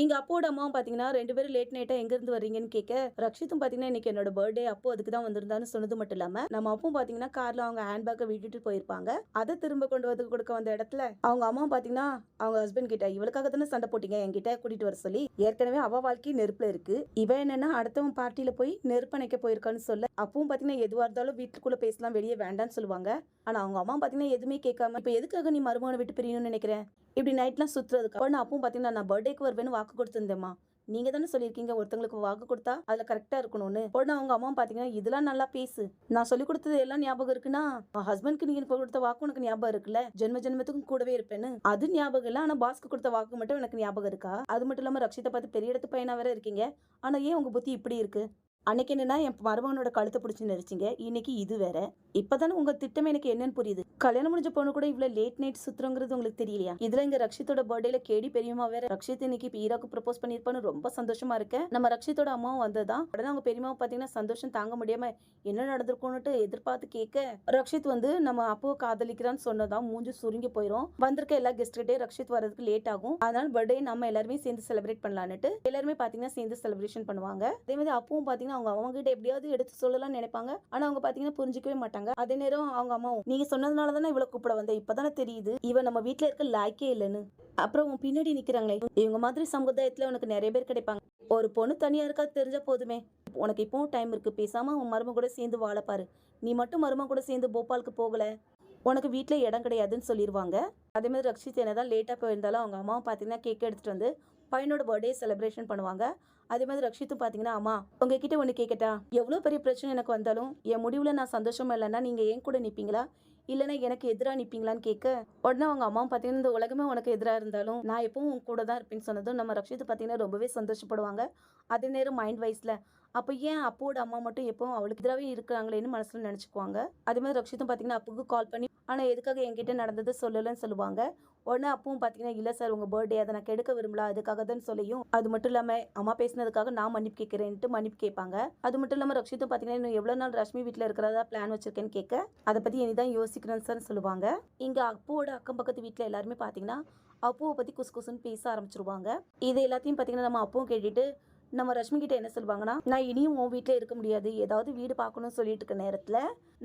எங்க அப்போட அம்மாவும் பாத்தீங்கன்னா 2 பேரும் லேட் நைட்டா எங்க இருந்து வர்றீங்கன்னு கேட்க, ரக்ஷித்தும் பாத்தீங்கன்னா இன்னைக்கு என்னோட பர்த்டே அப்போ அதுக்கு தான் வந்திருந்தான்னு சொன்னது மட்டும் இல்லாம, நம்ம அப்பவும் பாத்தீங்கன்னா கார்ல அவங்க ஹேண்ட் பேக்க விட்டுட்டு போயிருப்பாங்க. அத திரும்ப கொண்டு வந்து கொடுக்க வந்த இடத்துல அவங்க அம்மாவும் பாத்தீங்கன்னா அவங்க ஹஸ்பண்ட் கிட்ட இவளுக்காக தானே சண்டை போட்டீங்க என்கிட்ட கூட்டிட்டு வர சொல்லி, ஏற்கனவே அவ வாழ்க்கை நெருப்புல இருக்கு. இவ என்னன்னா அடுத்தவன் பார்ட்டியில போய் நெருப்பு அணைக்க போயிருக்கான்னு சொல்ல, அப்பவும் பாத்தீங்கன்னா எதுவா இருந்தாலும் வீட்டுக்குள்ள பேசலாம் வெளியே வேண்டாம்னு சொல்லுவாங்க. ஆனா அவங்க அம்மா பாத்தீங்கன்னா எதுவுமே கேட்காம இப்ப எதுக்காக நீ மருமகனை விட்டு பிரியணும்னு நினைக்கிறேன் இப்படி நைட்லாம் சுத்துறதுக்கு அப்ப நான் அப்பவும் பாத்தீங்கன்னா நான் பர்த்டேக்கு வருவேன்னு வாக்கு கொடுத்திருந்தேம்மா. நீங்க தானே சொல்லியிருக்கீங்க ஒருத்தங்களுக்கு வாக்கு கொடுத்தா அதுல கரெக்டா இருக்கணும்னு. உடனே அவங்க அம்மா பாத்தீங்கன்னா இதெல்லாம் நல்லா பேசு, நான் சொல்லி கொடுத்தது எல்லாம் ஞாபகம் இருக்குன்னா ஹஸ்பண்ட்க்கு நீங்க கொடுத்த வாக்கு உனக்கு ஞாபகம் இருக்குல்ல, ஜென்ம ஜென்மத்துக்கும் கூடவே இருப்பேன்னு. அது ஞாபகம் இல்ல, ஆனா பாஸ்க்கு கொடுத்த வாக்கு மட்டும் எனக்கு ஞாபகம் இருக்கா? அது மட்டும் இல்லாம ரக்ஷித்தை பார்த்து பெரிய இடத்து பையனா வேற இருக்கீங்க. ஆனா ஏன் உங்க புத்தி இப்படி இருக்கு? அன்னைக்கு என்னன்னா என் மருமகனோட கழுத்தை பிடிச்சி நெரிச்சிங்க, இன்னைக்கு இது வேற. இப்பதானே உங்க திட்டம் எனக்கு என்னன்னு புரியுது. கல்யாணம் முடிஞ்ச பொண்ணு கூட இவ்வளவு லேட் நைட் சுத்துறங்கிறது உங்களுக்கு தெரியலையா? இதுல இங்க ரக்ஷித்தோட பர்த்டேல கேடி பெரியம்மா வேற ரக்ஷித் இன்னைக்கு ஹீரோக்கு ப்ரப்போஸ் பண்ணிருப்பான்னு ரொம்ப சந்தோஷமா இருக்கேன். நம்ம ரக்ஷித்தோட அம்மாவும் வந்ததான் உடனே அவங்க பெரியம்மாவை பாத்தீங்கன்னா சந்தோஷம் தாங்க முடியாம என்ன நடந்திருக்கும்னுட்டு எதிர்பார்த்து கேட்க, ரக்ஷித் வந்து நம்ம அப்போ காதலிக்கிறான்னு சொன்னதான் மூஞ்சி சுருங்கி போயிரும். வந்திருக்க எல்லா கெஸ்ட் கிட்டே ரக்ஷித் வரதுக்கு லேட் ஆகும், அதனால பர்த்டே நம்ம எல்லாருமே சேர்ந்து செலிப்ரேட் பண்ணலான்னுட்டு எல்லாருமே பாத்தீங்கன்னா சேர்ந்து செலிப்ரேஷன் பண்ணுவாங்க. அதே மாதிரி அப்பவும் பாத்தீங்கன்னா அவங்க அவங்க கிட்ட எப்படியாவது எடுத்து சொல்லலாம்னு நினைப்பாங்க. ஆனா அவங்க பாத்தீங்கன்னா புரிஞ்சிக்கவே மாட்டாங்க. அதே நேரம் அவங்க அம்மாவும் நீங்க சொன்னதுனால தானே இவ்வளவு கூப்பிட வந்தேன், இப்பதானே தெரியுது இவ நம்ம வீட்டுல இருக்க லாய்க்கே இல்லைன்னு. அப்புறம் உன் பின்னாடி நிக்கிறாங்களே இவங்க மாதிரி சமுதாயத்துல உனக்கு நிறைய பேர் கிடைப்பாங்க. ஒரு பொண்ணு தனியா இருக்கா தெரிஞ்சா போதுமே. உனக்கு இப்பவும் டைம் இருக்கு, பேசாம உன் மருமக கூட சேர்ந்து வாழ பாரு. நீ மட்டும் மருமக கூட சேர்ந்து போபாலுக்கு போகல, உனக்கு வீட்டுல இடம் கிடையாதுன்னு சொல்லிடுவாங்க. அதே மாதிரி ரக்ஷித் என்னதான் லேட்டா போயிருந்தாலும் அவங்க அம்மாவும் பாத்தீங்கன்னா கேக் எடுத்துட்டு வந்து பையனோட பர்த்டே செலிப்ரேஷன் பண்ணுவாங்க. அதே மாதிரி ரக்ஷித்தும் பாத்தீங்கன்னா அம்மா உங்ககிட்ட ஒண்ணு கேட்கட்டா, எவ்வளவு பெரிய பிரச்சனை எனக்கு வந்தாலும் என் முடிவுல நான் சந்தோஷமா இல்லைன்னா நீங்க ஏன் கூட நிப்பீங்களா, இல்லைன்னா எனக்கு எதிராக நிப்பீங்களான்னு கேட்க, உடனே அவங்க அம்மா பாத்தீங்கன்னா இந்த உலகமே உனக்கு எதிராக இருந்தாலும் நான் எப்பவும் உன் கூட தான் இருப்பேன்னு சொன்னதும் நம்ம ரக்ஷித் பாத்தீங்கன்னா ரொம்பவே சந்தோஷப்படுவாங்க. அதே நேரம் மைண்ட் வைஸ்ல அப்ப ஏன் அப்போட அம்மா மட்டும் எப்பவும் அவளுக்கு எதிராகவே இருக்கிறாங்களேன்னு மனசுல நினைச்சுக்குவாங்க. அதே மாதிரி ரக்ஷித்தும் பாத்தீங்கன்னா அப்புக்கு கால் பண்ணி ஆனா எதுக்காக என்கிட்ட நடந்தது சொல்லலன்னு சொல்லுவாங்க. உடனே அப்பவும் பாத்தீங்கன்னா இல்ல சார் உங்க பர்த்டே அதை நான் கெடுக்க விரும்பல அதுக்காக தான் சொல்லியும், அது மட்டும் இல்லாம அம்மா பேசினதுக்காக நான் மன்னிப்பு கேட்கிறேன்ட்டு மன்னிப்பு கேட்பாங்க. அது மட்டும் இல்லாம ரக்ஷித்தும் பாத்தீங்கன்னா இன்னும் எவ்வளவு நாள் ரஷ்மி வீட்டுல இருக்கிறதா பிளான் வச்சிருக்கேன்னு கேட்க, அதை பத்தி இனிதான் யோசிக்கிறேன் சார் சொல்லுவாங்க. இங்க அப்புவோட அக்கம் பக்கத்து வீட்டுல எல்லாருமே பாத்தீங்கன்னா அப்புவை பத்தி குசு குசுன்னு பேச ஆரம்பிச்சிருவாங்க. இது எல்லாத்தையும் பாத்தீங்கன்னா நம்ம அப்புவும் கேட்டுட்டு நம்ம ரஷ்மி கிட்ட என்ன சொல்லுவாங்கன்னா, நான் இனியும் உன் வீட்டில் இருக்க முடியாது, ஏதாவது வீடு பார்க்கணும்னு சொல்லிட்டு இருக்க நேரத்தில்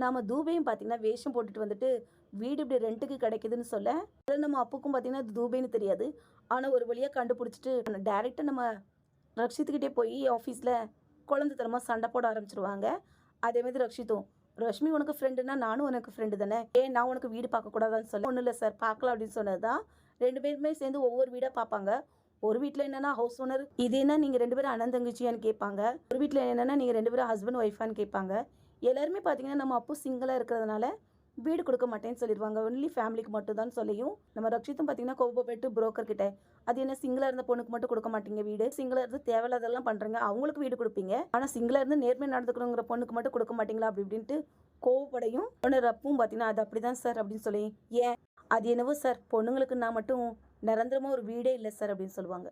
நாம தூபையும் பார்த்தீங்கன்னா வேஷம் போட்டுட்டு வந்துட்டு வீடு இப்படி ரெண்ட்டுக்கு கிடைக்குதுன்னு சொல்ல, நம்ம அப்புக்கும் பார்த்தீங்கன்னா அது தூபைன்னு தெரியாது. ஆனால் ஒரு வழியாக கண்டுபிடிச்சிட்டு டேரெக்டாக நம்ம ரக்ஷித்துக்கிட்டே போய் ஆஃபீஸில் குழந்தைத்தனமாக சண்டை போட ஆரம்பிச்சிருவாங்க. அதே மாதிரி ரக்ஷித்தும் ரஷ்மி உனக்கு ஃப்ரெண்டுன்னா நானும் உனக்கு ஃப்ரெண்டு தானே, ஏன் நான் உனக்கு வீடு பார்க்கக்கூடாதான்னு சொல்ல, ஒன்றும் இல்லை சார் பார்க்கலாம் அப்படின்னு சொன்னது தான். 2 பேருமே சேர்ந்து ஒவ்வொரு வீடாக பார்ப்பாங்க. ஒரு வீட்டில் என்னன்னா ஹவுஸ் ஓனர் இது என்ன நீங்க 2 பேரும் அண்ணன் தங்கச்சியான்னு கேட்பாங்க. ஒரு வீட்டில் என்னன்னா நீங்க 2 பேரும் ஹஸ்பண்ட் ஒய்ஃபான்னு கேட்பாங்க. எல்லாருமே பார்த்தீங்கன்னா நம்ம அப்போ சிங்கிளா இருக்கிறதுனால வீடு கொடுக்க மாட்டேன்னு சொல்லிடுவாங்க, ஒன்லி ஃபேமிலிக்கு மட்டும் தான் சொல்லியும் நம்ம ரக்ஷித்தும் பார்த்தீங்கன்னா கோபப்பட்டு புரோக்கர் கிட்ட அது என்ன சிங்கிளா இருந்த பொண்ணுக்கு மட்டும் கொடுக்க மாட்டீங்க வீடு, சிங்கிளா இருந்து தேவையில்லாதெல்லாம் பண்றீங்க அவங்களுக்கு வீடு கொடுப்பீங்க, ஆனா சிங்கிளா இருந்து நேர்மை நடந்துக்கணுங்கிற பொண்ணுக்கு மட்டும் கொடுக்க மாட்டீங்களா அப்படி இப்படின்ட்டு கோவப்படையும். உடனே ரப்பும் பார்த்தீங்கன்னா அது அப்படிதான் சார் அப்படின்னு சொல்லி, ஏன் அது என்னவோ சார் பொண்ணுங்களுக்கு நான் மட்டும் நிரந்தரமா ஒரு வீடே இல்லை சார் அப்படின்னு சொல்லுவாங்க.